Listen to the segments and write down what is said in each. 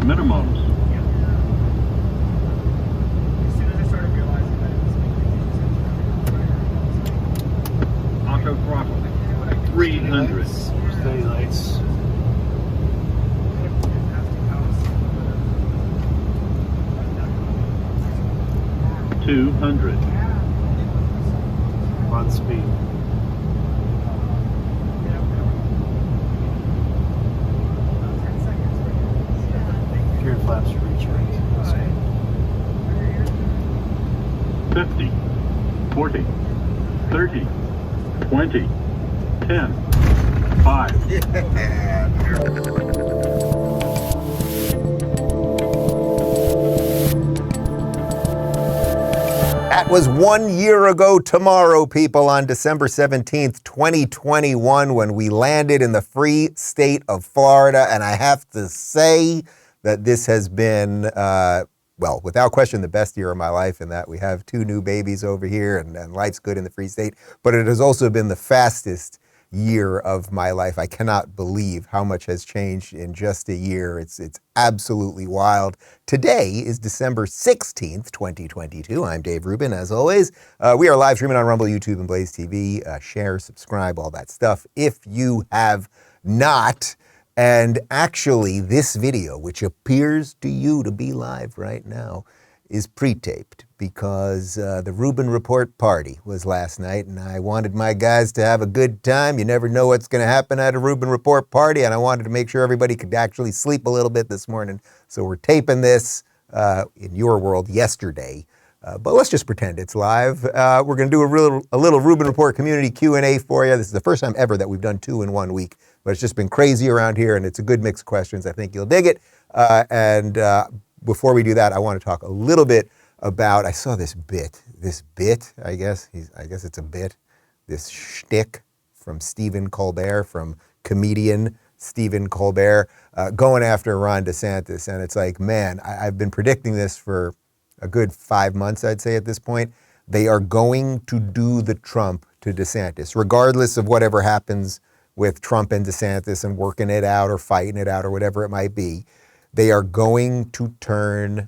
Minimums. As soon as I started realizing that it was making Auto throttle. 300. Steady lights. 200. On speed. Gear flaps to reach right. 50. 40. 30. 20. 10. 5. That was 1 year ago tomorrow, people, on December 17th, 2021, when we landed in the free state of Florida. And I have to say that this has been, well, without question, the best year of my life, in that we have 2 new babies over here and life's good in the free state. But it has also been the fastest year of my life. I cannot believe how much has changed in just a year. It's absolutely wild. Today is December 16th, 2022. I'm Dave Rubin, as always. We are live streaming on Rumble, YouTube, and BlazeTV. Share, subscribe, all that stuff if you have not. And actually, this video, which appears to you to be live right now, is pre-taped because the Rubin Report party was last night, and I wanted my guys to have a good time. You never know what's going to happen at a Rubin Report party, and I wanted to make sure everybody could actually sleep a little bit this morning. So we're taping this in your world yesterday, but let's just pretend it's live. We're going to do a little Rubin Report community Q&A for you. This is the first time ever that we've done 2 in 1 week, but it's just been crazy around here, and it's a good mix of questions. I think you'll dig it. Before we do that, I want to talk a little bit about, I saw this bit, I guess it's a bit, this shtick from Stephen Colbert, from comedian Stephen Colbert, going after Ron DeSantis. And it's like, man, I've been predicting this for a good 5 months, I'd say at this point. They are going to do the Trump to DeSantis, regardless of whatever happens with Trump and DeSantis and working it out or fighting it out or whatever it might be. They are going to turn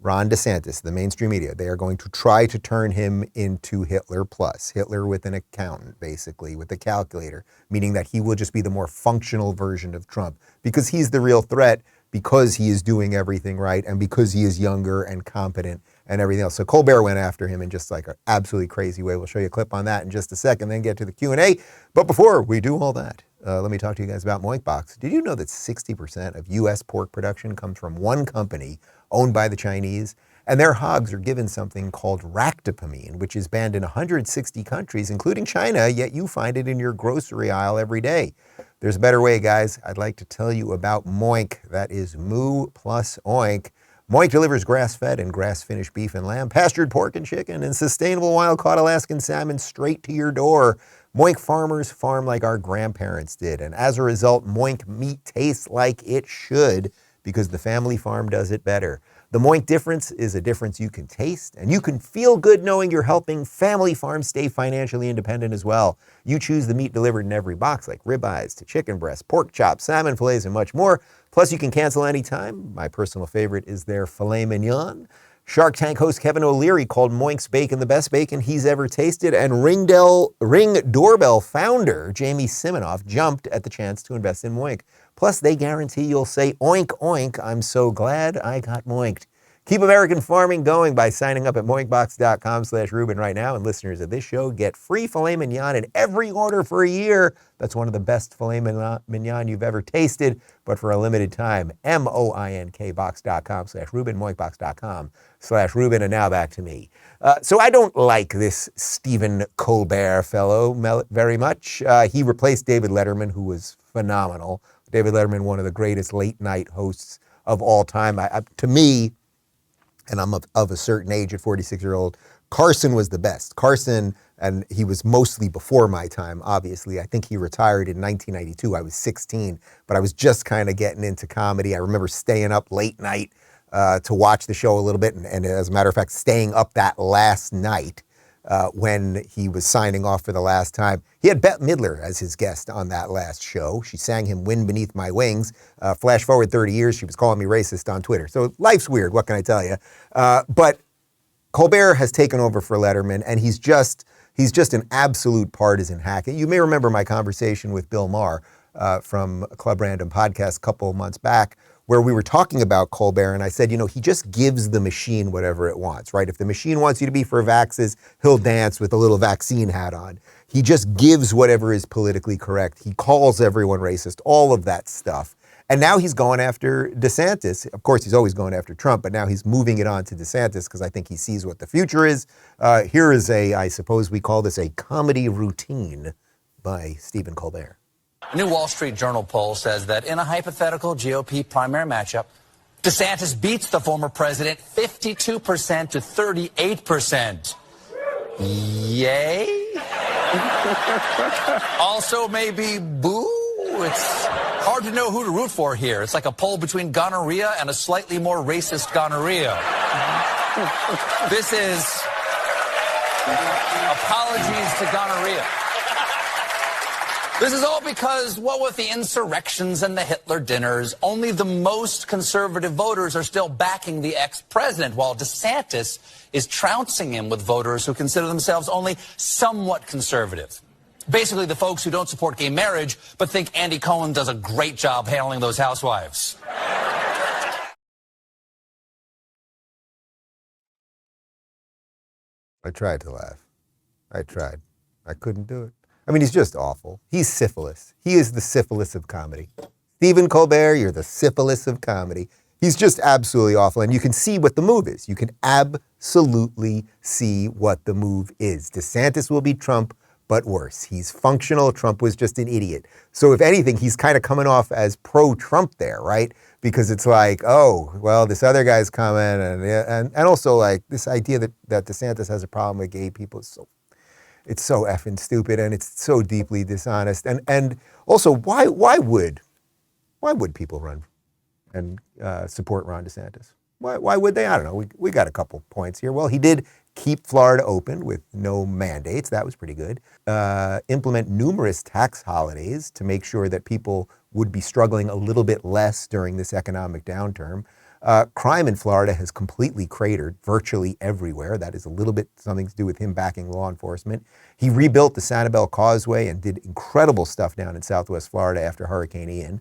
Ron DeSantis, the mainstream media, they are going to try to turn him into Hitler plus, Hitler with an accountant, basically, with a calculator, meaning that he will just be the more functional version of Trump because he's the real threat, because he is doing everything right and because he is younger and competent and everything else. So Colbert went after him in just like an absolutely crazy way. We'll show you a clip on that in just a second, then get to the Q&A. But before we do all that, let me talk to you guys about Moink Box. Did you know that 60% of U.S. pork production comes from one company owned by the Chinese? And their hogs are given something called ractopamine, which is banned in 160 countries, including China, yet you find it in your grocery aisle every day. There's a better way, guys. I'd like to tell you about Moink. That is Moo plus Oink. Moink delivers grass-fed and grass-finished beef and lamb, pastured pork and chicken, and sustainable wild-caught Alaskan salmon straight to your door. Moink farmers farm like our grandparents did, and as a result, Moink meat tastes like it should because the family farm does it better. The Moink difference is a difference you can taste, and you can feel good knowing you're helping family farms stay financially independent as well. You choose the meat delivered in every box, like ribeyes to chicken breasts, pork chops, salmon fillets, and much more. Plus, you can cancel anytime. My personal favorite is their filet mignon. Shark Tank host Kevin O'Leary called Moink's bacon the best bacon he's ever tasted, and Ring Doorbell founder Jamie Siminoff jumped at the chance to invest in Moink. Plus, they guarantee you'll say, oink, oink, I'm so glad I got moinked. Keep American farming going by signing up at moinkbox.com/Rubin right now, and listeners of this show get free filet mignon in every order for a year. That's one of the best filet mignon you've ever tasted, but for a limited time. moinkbox.com/Rubin, moinkbox.com/Rubin, and now back to me. So I don't like this Stephen Colbert fellow very much. He replaced David Letterman, who was phenomenal. David Letterman, one of the greatest late night hosts of all time. To me, and I'm of a certain age at 46-year-old, Carson was the best. Carson, and he was mostly before my time, obviously. I think he retired in 1992. I was 16, but I was just kind of getting into comedy. I remember staying up late night to watch the show a little bit, and as a matter of fact, staying up that last night when he was signing off for the last time. He had Bette Midler as his guest on that last show. She sang him Wind Beneath My Wings. Flash forward 30 years, she was calling me racist on Twitter. So life's weird, what can I tell you? But Colbert has taken over for Letterman, and he's just an absolute partisan hack. You may remember my conversation with Bill Maher from Club Random Podcast a couple of months back, where we were talking about Colbert, and I said, he just gives the machine whatever it wants, right? If the machine wants you to be for vaxxes, he'll dance with a little vaccine hat on. He just gives whatever is politically correct. He calls everyone racist, all of that stuff. And now he's going after DeSantis. Of course, he's always going after Trump, but now he's moving it on to DeSantis because I think he sees what the future is. Here is I suppose we call this a comedy routine by Stephen Colbert. A new Wall Street Journal poll says that in a hypothetical GOP primary matchup, DeSantis beats the former president 52% to 38%. Yay? Also maybe boo? It's hard to know who to root for here. It's like a poll between gonorrhea and a slightly more racist gonorrhea. This is apologies to gonorrhea. This is all because, what with the insurrections and the Hitler dinners, only the most conservative voters are still backing the ex-president, while DeSantis is trouncing him with voters who consider themselves only somewhat conservative. Basically, the folks who don't support gay marriage, but think Andy Cohen does a great job handling those housewives. I tried to laugh. I tried. I couldn't do it. I mean, he's just awful. He's syphilis. He is the syphilis of comedy. Stephen Colbert, you're the syphilis of comedy. He's just absolutely awful. And you can see what the move is. You can absolutely see what the move is. DeSantis will be Trump, but worse. He's functional. Trump was just an idiot. So if anything, he's kind of coming off as pro-Trump there, right? Because it's like, oh, well, this other guy's coming. And also like this idea that DeSantis has a problem with gay people is it's so effing stupid, and it's so deeply dishonest. And also, why would people run and support Ron DeSantis? Why would they? I don't know. We got a couple points here. Well, he did keep Florida open with no mandates. That was pretty good. Implement numerous tax holidays to make sure that people would be struggling a little bit less during this economic downturn. Crime in Florida has completely cratered virtually everywhere. That is a little bit something to do with him backing law enforcement. He rebuilt the Sanibel Causeway and did incredible stuff down in Southwest Florida after Hurricane Ian.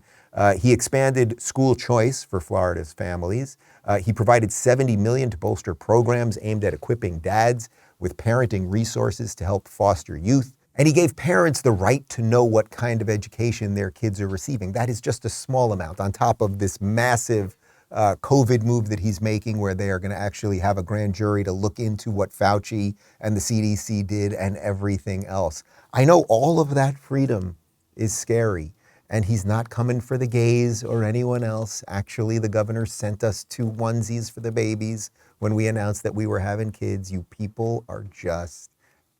He expanded school choice for Florida's families. He provided $70 million to bolster programs aimed at equipping dads with parenting resources to help foster youth. And he gave parents the right to know what kind of education their kids are receiving. That is just a small amount on top of this massive COVID move that he's making, where they are going to actually have a grand jury to look into what Fauci and the CDC did and everything else. I know all of that freedom is scary, and he's not coming for the gays or anyone else. Actually, the governor sent us 2 onesies for the babies when we announced that we were having kids. You people are just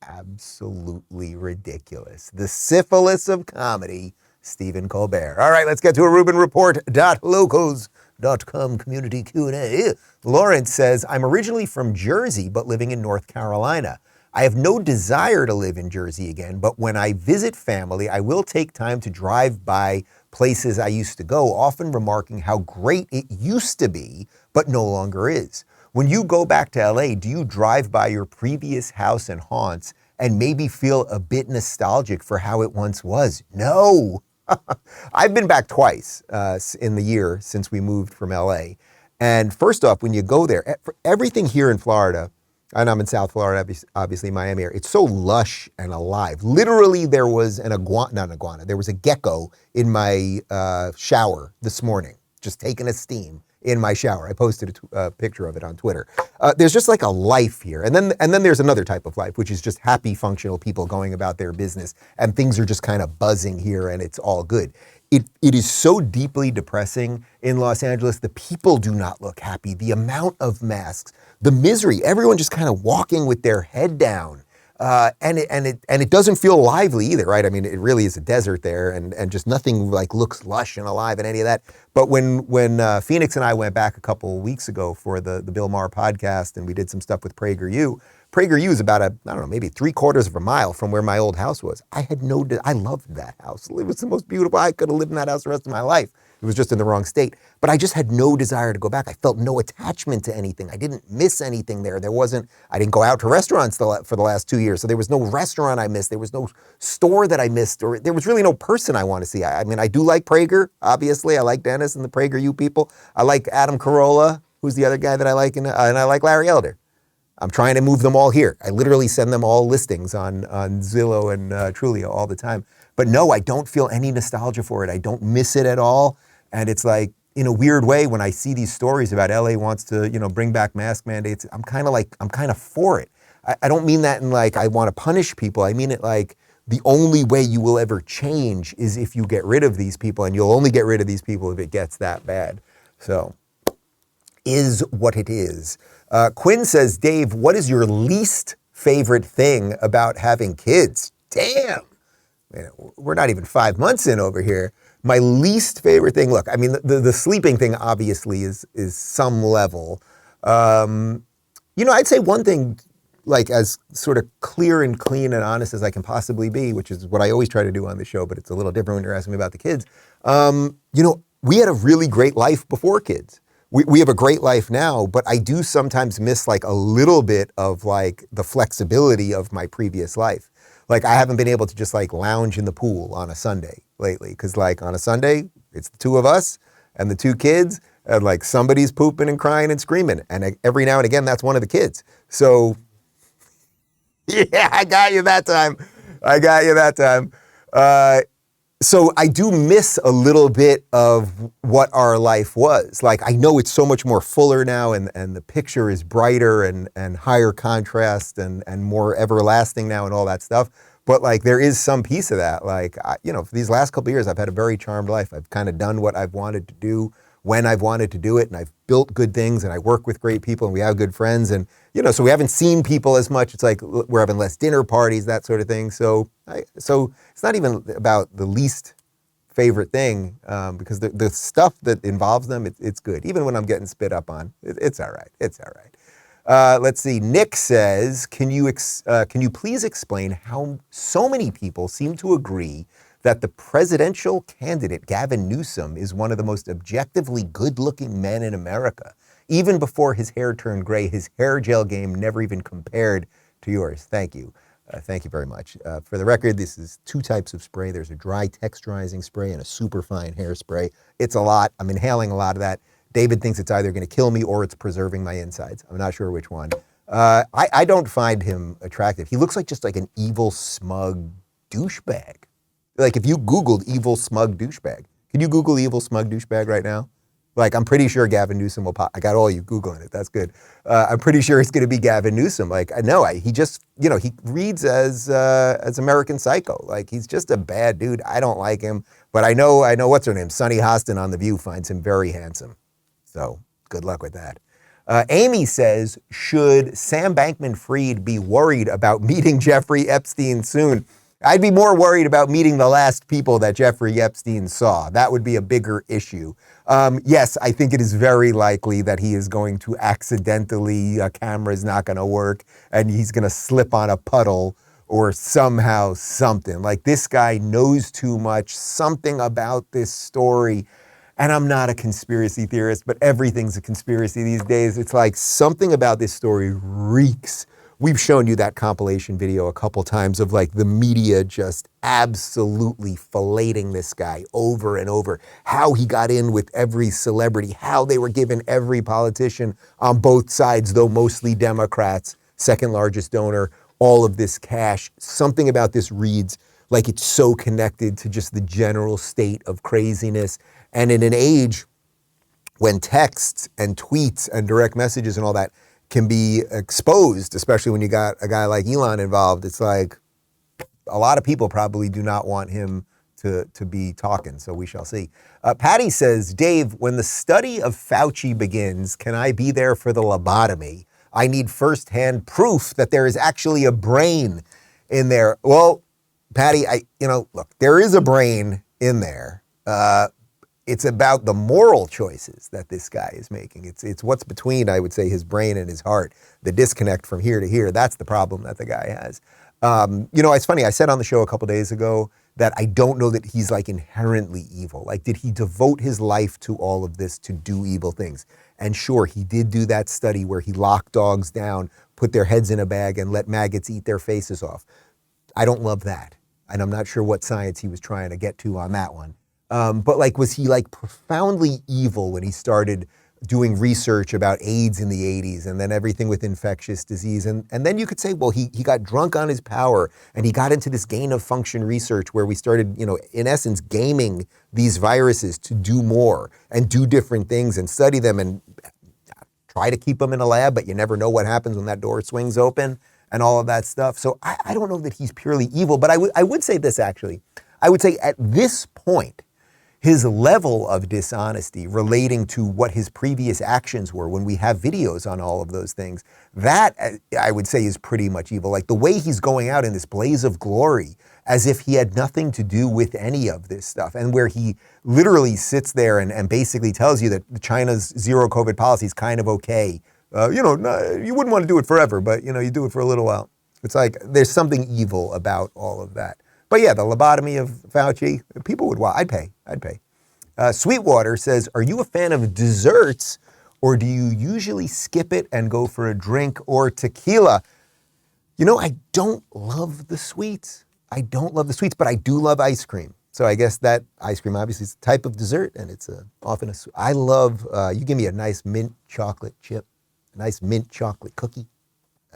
absolutely ridiculous. The syphilis of comedy, Stephen Colbert. All right, let's get to a Rubin Report Locals.com community Q&A. Lawrence says, I'm originally from Jersey, but living in North Carolina. I have no desire to live in Jersey again, but when I visit family, I will take time to drive by places I used to go, often remarking how great it used to be, but no longer is. When you go back to LA, do you drive by your previous house and haunts and maybe feel a bit nostalgic for how it once was? No. I've been back twice in the year since we moved from LA. And first off, when you go there, everything here in Florida, and I'm in South Florida, obviously Miami area, it's so lush and alive. Literally, there was there was a gecko in my shower this morning, just taking a steam in my shower. I posted a picture of it on Twitter. There's just like a life here. And then there's another type of life, which is just happy, functional people going about their business, and things are just kind of buzzing here and it's all good. It is so deeply depressing in Los Angeles. The people do not look happy. The amount of masks, the misery, everyone just kind of walking with their head down. And it doesn't feel lively either, right? I mean, it really is a desert there, and just nothing like looks lush and alive and any of that. But when Phoenix and I went back a couple of weeks ago for the Bill Maher podcast, and we did some stuff with PragerU, PragerU is about maybe 3/4 of a mile from where my old house was. I loved that house. It was the most beautiful. I could have lived in that house the rest of my life. It was just in the wrong state. But I just had no desire to go back. I felt no attachment to anything. I didn't miss anything there. I didn't go out to restaurants for the last 2 years. So there was no restaurant I missed. There was no store that I missed, or there was really no person I want to see. I mean, I do like Prager, obviously. I like Dennis and the PragerU people. I like Adam Carolla, who's the other guy that I like, and I like Larry Elder. I'm trying to move them all here. I literally send them all listings on Zillow and Trulio all the time. But no, I don't feel any nostalgia for it. I don't miss it at all. And it's like, in a weird way, when I see these stories about LA wants to, bring back mask mandates, I'm kind of for it. I don't mean that in like, I want to punish people. I mean it like, the only way you will ever change is if you get rid of these people, and you'll only get rid of these people if it gets that bad. So, is what it is. Quinn says, Dave, what is your least favorite thing about having kids? Damn. Man, we're not even 5 months in over here. My least favorite thing, look, I mean, the sleeping thing obviously is some level. I'd say one thing, like as sort of clear and clean and honest as I can possibly be, which is what I always try to do on the show, but it's a little different when you're asking me about the kids. We had a really great life before kids. We have a great life now, but I do sometimes miss like a little bit of like the flexibility of my previous life. Like I haven't been able to just like lounge in the pool on a Sunday lately. Cause like on a Sunday, it's the two of us and the two kids, and like somebody's pooping and crying and screaming. And every now and again, that's one of the kids. So yeah, I got you that time. So I do miss a little bit of what our life was. Like, I know it's so much more fuller now, and the picture is brighter and higher contrast and more everlasting now and all that stuff. But like, there is some piece of that. Like, for these last couple of years, I've had a very charmed life. I've kind of done what I've wanted to do when I've wanted to do it, and I've built good things, and I work with great people, and we have good friends, and so we haven't seen people as much. It's like we're having less dinner parties, that sort of thing. So it's not even about the least favorite thing, because the stuff that involves them, it's good. Even when I'm getting spit up on, it's all right. It's all right. Let's see. Nick says, can you please explain how so many people seem to agree that the presidential candidate, Gavin Newsom, is one of the most objectively good-looking men in America? Even before his hair turned gray, his hair gel game never even compared to yours. Thank you. Thank you very much. For the record, this is 2 types of spray. There's a dry texturizing spray and a super fine hairspray. It's a lot. I'm inhaling a lot of that. David thinks it's either going to kill me or it's preserving my insides. I'm not sure which one. I don't find him attractive. He looks like just like an evil, smug douchebag. Like if you Googled evil, smug douchebag, can you Google evil, smug douchebag right now? Like, I'm pretty sure Gavin Newsom will pop. I got all you Googling it. That's good. I'm pretty sure it's going to be Gavin Newsom. Like, he just, he reads as American Psycho. Like, he's just a bad dude. I don't like him, but I know what's her name? Sunny Hostin on The View finds him very handsome. So good luck with that. Amy says, should Sam Bankman-Fried be worried about meeting Jeffrey Epstein soon? I'd be more worried about meeting the last people that Jeffrey Epstein saw. That would be a bigger issue. Yes, I think it is very likely that he is going to accidentally, a camera is not going to work, and he's going to slip on a puddle or somehow something. Like, this guy knows too much, something about this story. And I'm not a conspiracy theorist, but everything's a conspiracy these days. It's like something about this story reeks. We've shown you that compilation video a couple times of like the media just absolutely filleting this guy over and over. How he got in with every celebrity, how they were giving every politician on both sides, though mostly Democrats, second largest donor, all of this cash. Something about this reads like it's so connected to just the general state of craziness. And in an age when texts and tweets and direct messages and all that can be exposed, especially when you got a guy like Elon involved, it's like a lot of people probably do not want him to be talking, so we shall see. Patty says, Dave, when the study of Fauci begins, can I be there for the lobotomy? I need firsthand proof that there is actually a brain in there. Well, Patty, look, there is a brain in there. It's about the moral choices that this guy is making. It's what's between, I would say, his brain and his heart. The disconnect from here to here, that's the problem that the guy has. It's funny, I said on the show a couple days ago that I don't know that he's like inherently evil. Like, did he devote his life to all of this to do evil things? And sure, he did do that study where he locked dogs down, put their heads in a bag and let maggots eat their faces off. I don't love that. And I'm not sure what science he was trying to get to on that one. But like, was he like profoundly evil when he started doing research about AIDS in the 80s and then everything with infectious disease? And then you could say, well, he got drunk on his power and he got into this gain of function research where we started, in essence, gaming these viruses to do more and do different things and study them and try to keep them in a lab, but you never know what happens when that door swings open and all of that stuff. So I don't know that he's purely evil, but I would say this actually. I would say at this point, his level of dishonesty relating to what his previous actions were when we have videos on all of those things, that I would say is pretty much evil. Like the way he's going out in this blaze of glory as if he had nothing to do with any of this stuff, and where he literally sits there and basically tells you that China's zero COVID policy is kind of okay. You wouldn't want to do it forever, but you do it for a little while. It's like there's something evil about all of that. But yeah, the lobotomy of Fauci, people would watch. I'd pay. Sweetwater says, are you a fan of desserts or do you usually skip it and go for a drink or tequila? I don't love the sweets. But I do love ice cream. So I guess that ice cream obviously is a type of dessert and it's often I love, you give me a nice mint chocolate chip, a nice mint chocolate cookie.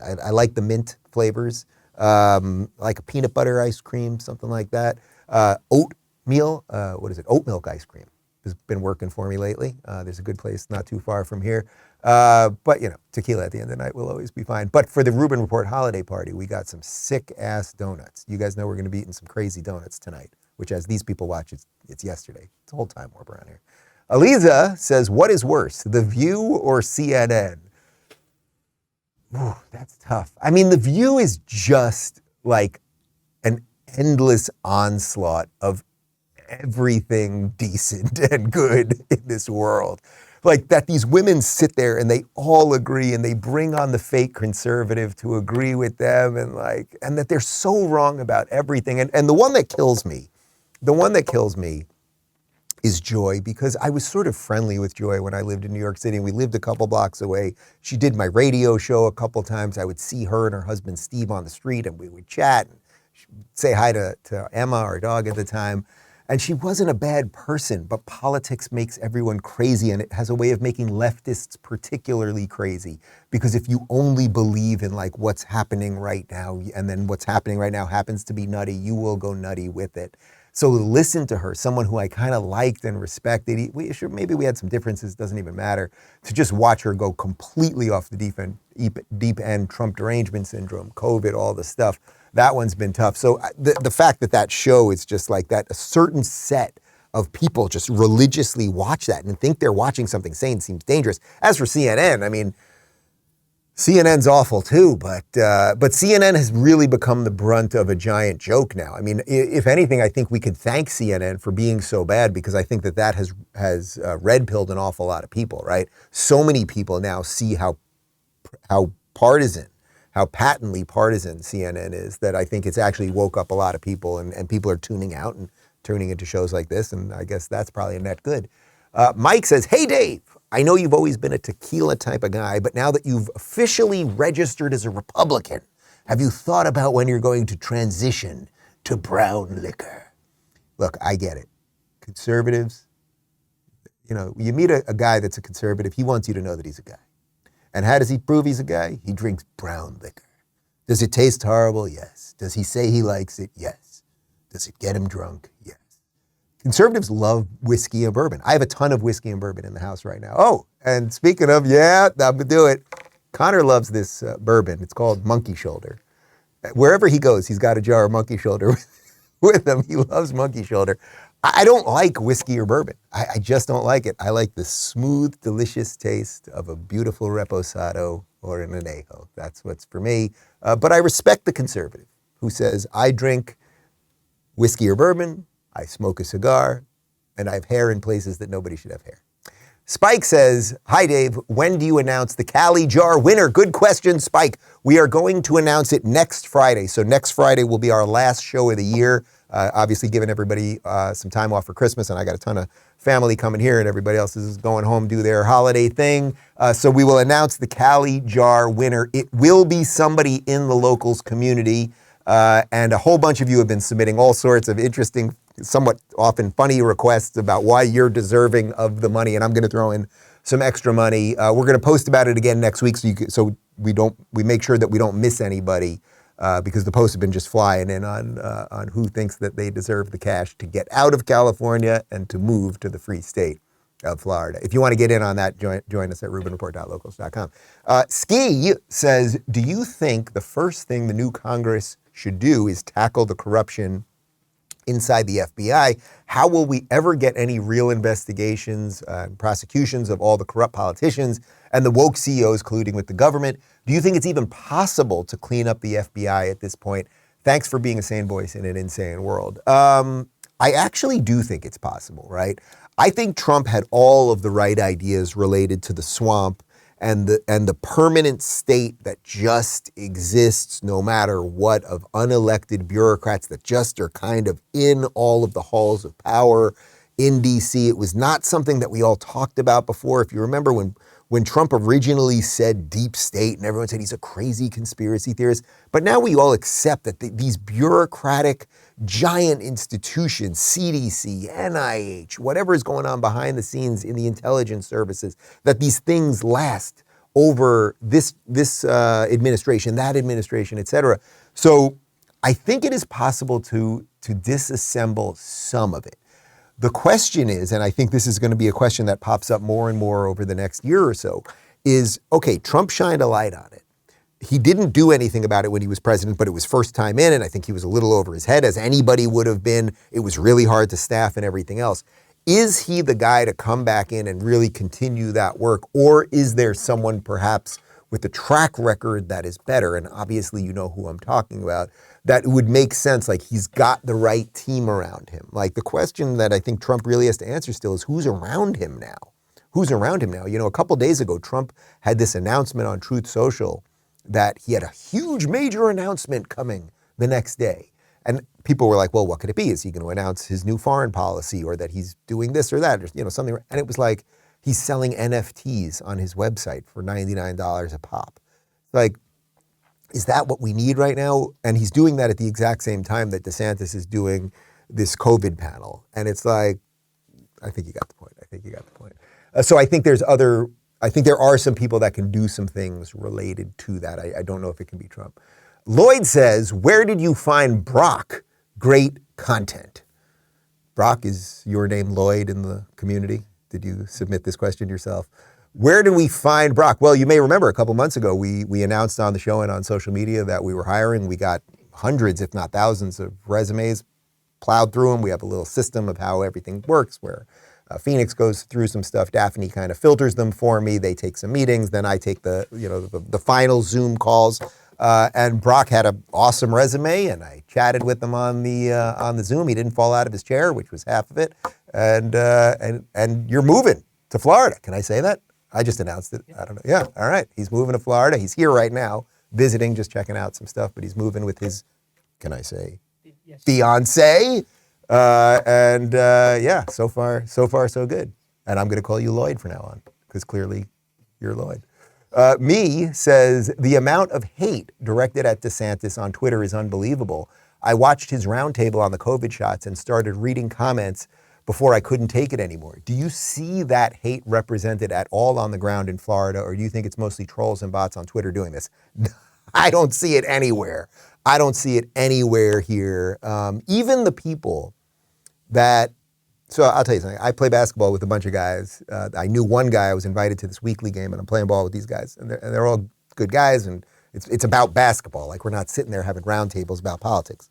I like the mint flavors. Like a peanut butter ice cream, something like that. Oatmeal, oat milk ice cream has been working for me lately. There's a good place not too far from here. But tequila at the end of the night will always be fine. But for the Rubin Report holiday party, we got some sick ass donuts. You guys know we're going to be eating some crazy donuts tonight, which as these people watch, it's yesterday. It's a whole time warp around here. Aliza says, what is worse, The View or CNN? Ooh, that's tough. I mean, The View is just like an endless onslaught of everything decent and good in this world. Like that these women sit there and they all agree and they bring on the fake conservative to agree with them and that they're so wrong about everything. And the one that kills me is Joy, because I was sort of friendly with Joy when I lived in New York City and we lived a couple blocks away. She did my radio show a couple times. I would see her and her husband Steve on the street and we would chat and say hi to Emma, our dog at the time. And she wasn't a bad person, but politics makes everyone crazy and it has a way of making leftists particularly crazy. Because if you only believe in like what's happening right now and then what's happening right now happens to be nutty, you will go nutty with it. So listen to her, someone who I kind of liked and respected. Maybe we had some differences, doesn't even matter. To just watch her go completely off the deep end, Trump derangement syndrome, COVID, all the stuff. That one's been tough. So the fact that show is just like that, a certain set of people just religiously watch that and think they're watching something sane seems dangerous. As for CNN, I mean, CNN's awful too, but CNN has really become the brunt of a giant joke now. I mean, if anything, I think we could thank CNN for being so bad, because I think that has red-pilled an awful lot of people, right? So many people now see how patently partisan CNN is, that I think it's actually woke up a lot of people and people are tuning out and turning into shows like this, and I guess that's probably a net good. Mike says, hey Dave, I know you've always been a tequila type of guy, but now that you've officially registered as a Republican, have you thought about when you're going to transition to brown liquor? Look, I get it. Conservatives, you meet a guy that's a conservative, he wants you to know that he's a guy. And how does he prove he's a guy? He drinks brown liquor. Does it taste horrible? Yes. Does he say he likes it? Yes. Does it get him drunk? Yes. Conservatives love whiskey and bourbon. I have a ton of whiskey and bourbon in the house right now. Oh, and speaking of, I'm gonna do it. Connor loves this bourbon. It's called Monkey Shoulder. Wherever he goes, he's got a jar of Monkey Shoulder with him. He loves Monkey Shoulder. I don't like whiskey or bourbon. I just don't like it. I like the smooth, delicious taste of a beautiful reposado or an añejo. That's what's for me. But I respect the conservative who says, I drink whiskey or bourbon, I smoke a cigar, and I have hair in places that nobody should have hair. Spike says, hi, Dave. When do you announce the Cali Jar winner? Good question, Spike. We are going to announce it next Friday. So next Friday will be our last show of the year. Obviously, giving everybody some time off for Christmas, and I got a ton of family coming here, and everybody else is going home to do their holiday thing. So we will announce the Cali Jar winner. It will be somebody in the Locals community, and a whole bunch of you have been submitting all sorts of interesting, somewhat often funny requests about why you're deserving of the money, and I'm going to throw in some extra money. We're going to post about it again next week, so we make sure that we don't miss anybody. Because the posts have been just flying in on who thinks that they deserve the cash to get out of California and to move to the free state of Florida. If you want to get in on that, join us at rubinreport.locals.com. Ski says, do you think the first thing the new Congress should do is tackle the corruption inside the FBI? How will we ever get any real investigations, prosecutions of all the corrupt politicians and the woke CEOs colluding with the government? Do you think it's even possible to clean up the FBI at this point? Thanks for being a sane voice in an insane world. I actually do think it's possible, right? I think Trump had all of the right ideas related to the swamp and the permanent state that just exists no matter what, of unelected bureaucrats that just are kind of in all of the halls of power in DC. It was not something that we all talked about before. If you remember when Trump originally said deep state and everyone said he's a crazy conspiracy theorist, but now we all accept that these bureaucratic giant institutions, CDC, NIH, whatever is going on behind the scenes in the intelligence services, that these things last over this administration, that administration, et cetera. So I think it is possible to disassemble some of it. The question is, and I think this is going to be a question that pops up more and more over the next year or so, is, okay, Trump shined a light on it. He didn't do anything about it when he was president, but it was first time in, and I think he was a little over his head, as anybody would have been. It was really hard to staff and everything else. Is he the guy to come back in and really continue that work, or is there someone perhaps with a track record that is better? And obviously you know who I'm talking about. That would make sense, like he's got the right team around him. Like the question that I think Trump really has to answer still is who's around him now? Who's around him now? You know, a couple days ago, Trump had this announcement on Truth Social that he had a huge major announcement coming the next day. And people were like, well, what could it be? Is he going to announce his new foreign policy, or that he's doing this or that, or, you know, something? And it was like, he's selling NFTs on his website for $99 a pop. Like, is that what we need right now? And he's doing that at the exact same time that DeSantis is doing this COVID panel. And it's like, I think you got the point. So I think there are some people that can do some things related to that. I don't know if it can be Trump. Lloyd says, where did you find Brock? Great content. Brock, is your name Lloyd in the community? Did you submit this question yourself? Where do we find Brock? Well, you may remember a couple months ago, we announced on the show and on social media that we were hiring. We got hundreds, if not thousands, of resumes, plowed through them. We have a little system of how everything works where Phoenix goes through some stuff. Daphne kind of filters them for me. They take some meetings. Then I take the final Zoom calls. And Brock had an awesome resume, and I chatted with him on the Zoom. He didn't fall out of his chair, which was half of it. And you're moving to Florida. Can I say that? I just announced it. I don't know. Yeah, all right. He's moving to Florida. He's here right now, visiting, just checking out some stuff. But he's moving with his, can I say, yes, fiance. Yeah, so far, so good. And I'm going to call you Lloyd from now on, because clearly you're Lloyd. Me says, the amount of hate directed at DeSantis on Twitter is unbelievable. I watched his roundtable on the COVID shots and started reading comments before I couldn't take it anymore. Do you see that hate represented at all on the ground in Florida, or do you think it's mostly trolls and bots on Twitter doing this? I don't see it anywhere. I don't see it anywhere here. Even the people that, so I'll tell you something. I play basketball with a bunch of guys. I knew one guy. I was invited to this weekly game, and I'm playing ball with these guys, and they're all good guys, and it's about basketball. Like, we're not sitting there having roundtables about politics.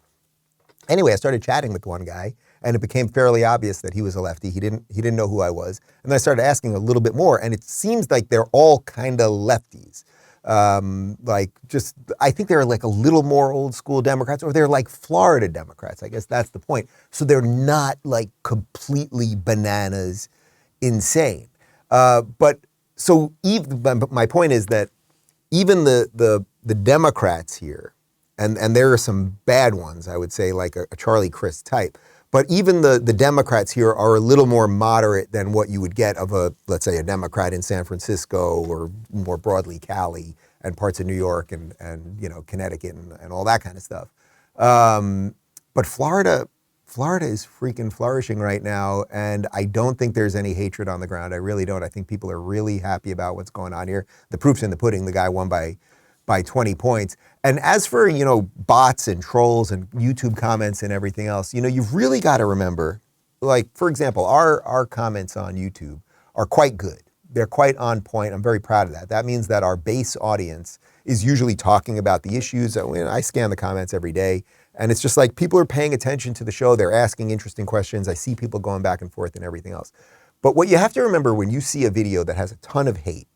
Anyway, I started chatting with one guy, and it became fairly obvious that he was a lefty. He didn't know who I was, and then I started asking a little bit more, and it seems like they're all kind of lefties. I think they're like a little more old school Democrats, or they're like Florida Democrats. I guess that's the point. So they're not like completely bananas insane. But my point is that even the Democrats here, and there are some bad ones, I would say, like a Charlie Crist type, but even the Democrats here are a little more moderate than what you would get of let's say, a Democrat in San Francisco, or more broadly Cali and parts of New York and Connecticut and all that kind of stuff. But Florida is freaking flourishing right now, and I don't think there's any hatred on the ground. I really don't. I think people are really happy about what's going on here. The proof's in the pudding. The guy won by 20 points. And as for, bots and trolls and YouTube comments and everything else, you've really got to remember, like, for example, our comments on YouTube are quite good. They're quite on point. I'm very proud of that. That means that our base audience is usually talking about the issues. I scan the comments every day, and it's just like people are paying attention to the show. They're asking interesting questions. I see people going back and forth and everything else. But what you have to remember when you see a video that has a ton of hate,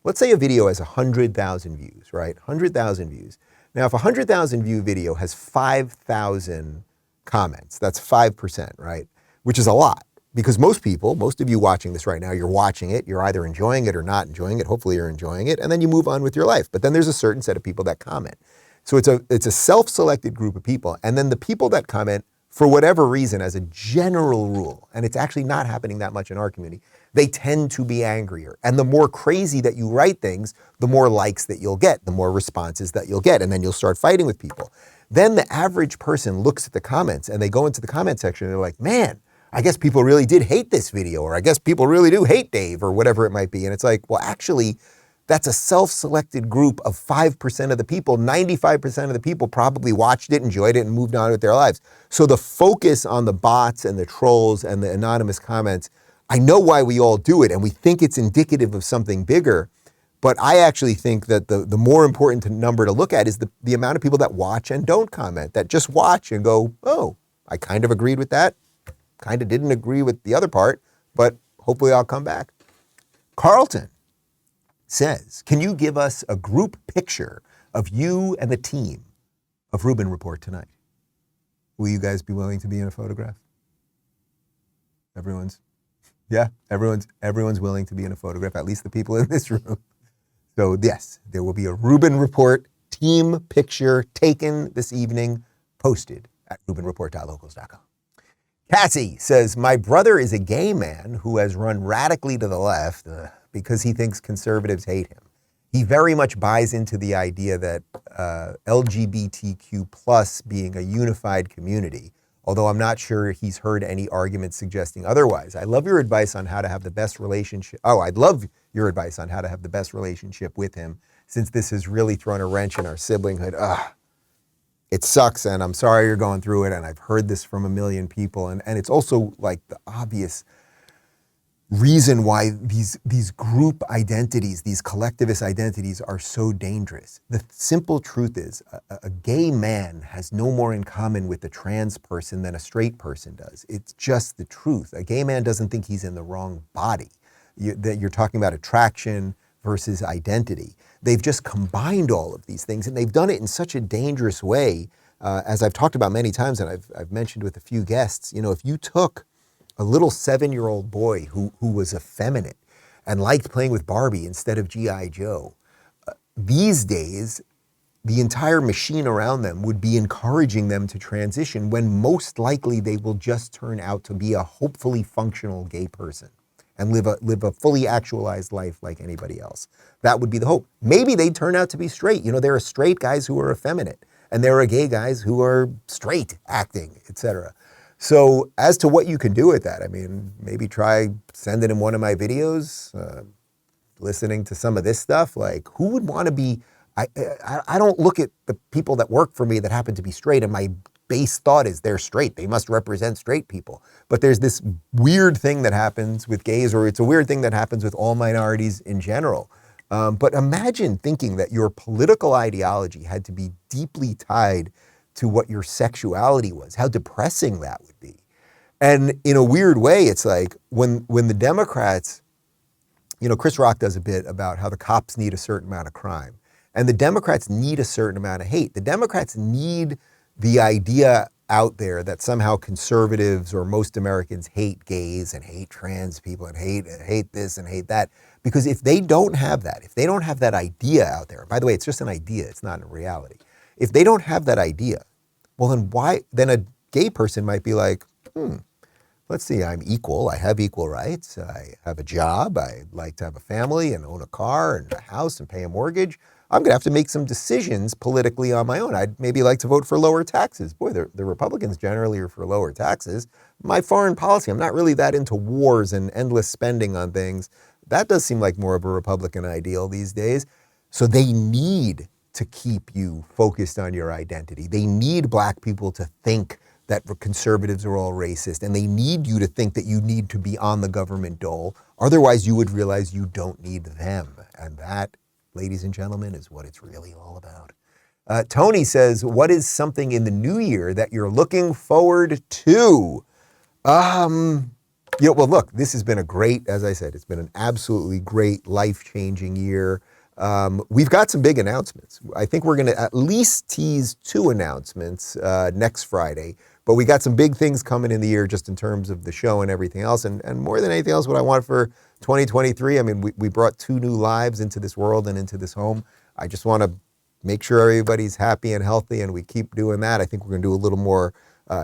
let's say a video has 100,000 views, right? 100,000 views. Now, if a 100,000 view video has 5,000 comments, that's 5%, right? Which is a lot, because most of you watching this right now, you're watching it, you're either enjoying it or not enjoying it. Hopefully you're enjoying it, and then you move on with your life. But then there's a certain set of people that comment. So it's a self-selected group of people, and then the people that comment, for whatever reason, as a general rule, and it's actually not happening that much in our community, they tend to be angrier. And the more crazy that you write things, the more likes that you'll get, the more responses that you'll get, and then you'll start fighting with people. Then the average person looks at the comments, and they go into the comment section, and they're like, man, I guess people really did hate this video, or I guess people really do hate Dave, or whatever it might be. And it's like, well, actually, that's a self-selected group of 5% of the people. 95% of the people probably watched it, enjoyed it, and moved on with their lives. So the focus on the bots and the trolls and the anonymous comments, I know why we all do it, and we think it's indicative of something bigger. But I actually think that the more important number to look at is the amount of people that watch and don't comment, that just watch and go, oh, I kind of agreed with that, kind of didn't agree with the other part, but hopefully I'll come back. Carlton says, can you give us a group picture of you and the team of Rubin Report tonight? Will you guys be willing to be in a photograph? Everyone's willing to be in a photograph, at least the people in this room. So yes, there will be a Rubin Report team picture taken this evening, posted at rubinreport.locals.com. Cassie says, my brother is a gay man who has run radically to the left because he thinks conservatives hate him. He very much buys into the idea that LGBTQ plus being a unified community, although I'm not sure he's heard any arguments suggesting otherwise. I love your advice on how to have the best relationship. Oh, I'd love your advice on how to have the best relationship with him, since this has really thrown a wrench in our siblinghood. It sucks, and I'm sorry you're going through it, and I've heard this from a million people, and it's also like the obvious reason why these group identities, these collectivist identities are so dangerous. The simple truth is a gay man has no more in common with a trans person than a straight person does. It's just the truth. A gay man doesn't think he's in the wrong body. You're talking about attraction versus identity. They've just combined all of these things, and they've done it in such a dangerous way. As I've talked about many times, and I've mentioned with a few guests, if you took a little 7-year-old boy who was effeminate and liked playing with Barbie instead of G.I. Joe, these days, the entire machine around them would be encouraging them to transition, when most likely they will just turn out to be a hopefully functional gay person and live a fully actualized life like anybody else. That would be the hope. Maybe they turn out to be straight. There are straight guys who are effeminate, and there are gay guys who are straight acting, etc. So as to what you can do with that, maybe try sending him one of my videos, listening to some of this stuff. Like, who would want to be, I don't look at the people that work for me that happen to be straight, and my base thought is they're straight. They must represent straight people. But there's this weird thing that happens with gays, or it's a weird thing that happens with all minorities in general. But imagine thinking that your political ideology had to be deeply tied to what your sexuality was, how depressing that would be. And in a weird way, it's like when the Democrats, Chris Rock does a bit about how the cops need a certain amount of crime. And the Democrats need a certain amount of hate. The Democrats need the idea out there that somehow conservatives or most Americans hate gays and hate trans people and hate this and hate that. Because if they don't have that, if they don't have that idea out there, by the way, it's just an idea, it's not a reality. If they don't have that idea, well then a gay person might be like, let's see, I'm equal, I have equal rights, I have a job, I like to have a family and own a car and a house and pay a mortgage. I'm going to have to make some decisions politically on my own. I'd maybe like to vote for lower taxes. Boy, the Republicans generally are for lower taxes. My foreign policy, I'm not really that into wars and endless spending on things. That does seem like more of a Republican ideal these days. So they need to keep you focused on your identity. They need black people to think that conservatives are all racist, and they need you to think that you need to be on the government dole. Otherwise, you would realize you don't need them. And that, ladies and gentlemen, is what it's really all about. Tony says, what is something in the new year that you're looking forward to? Well, look, this has been a great, as I said, it's been an absolutely great, life-changing year. We've got some big announcements. I think we're going to at least tease 2 announcements next Friday. But we got some big things coming in the year just in terms of the show and everything else. And more than anything else, what I want for 2023, I mean, we brought 2 new lives into this world and into this home. I just want to make sure everybody's happy and healthy, and we keep doing that. I think we're going to do a little more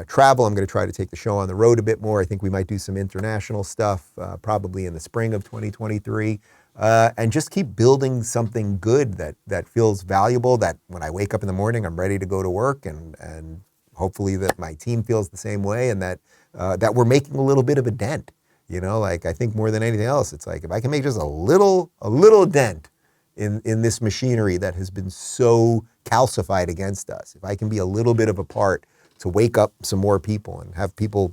travel. I'm going to try to take the show on the road a bit more. I think we might do some international stuff probably in the spring of 2023. And just keep building something good that feels valuable, that when I wake up in the morning, I'm ready to go to work, and hopefully that my team feels the same way, and that we're making a little bit of a dent. You know, like I think more than anything else, it's like if I can make just a little dent in this machinery that has been so calcified against us, if I can be a little bit of a part to wake up some more people and have people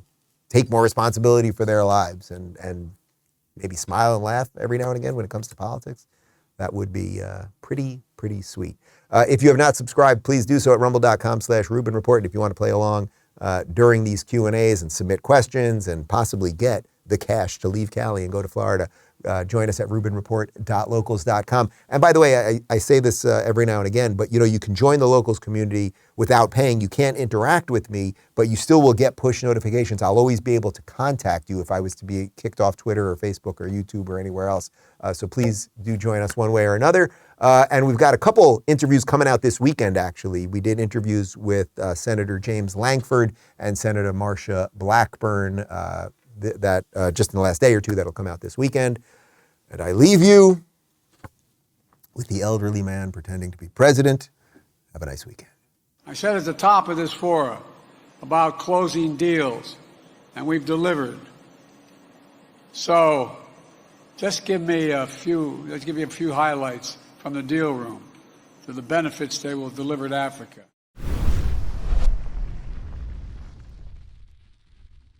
take more responsibility for their lives and maybe smile and laugh every now and again when it comes to politics, that would be pretty sweet. If you have not subscribed, please do so at rumble.com/Rubin Report. And if you want to play along during these Q&As and submit questions and possibly get the cash to leave Cali and go to Florida, join us at rubinreport.locals.com. And by the way, I say this every now and again, but you can join the locals community without paying. You can't interact with me, but you still will get push notifications. I'll always be able to contact you if I was to be kicked off Twitter or Facebook or YouTube or anywhere else. So please do join us one way or another. And we've got a couple interviews coming out this weekend, actually. We did interviews with Senator James Lankford and Senator Marsha Blackburn that just in the last day or two that'll come out this weekend. And I leave you with the elderly man pretending to be president. Have a nice weekend. I said at the top of this forum about closing deals, and we've delivered. So let's give you a few highlights from the deal room to the benefits they will deliver to Africa.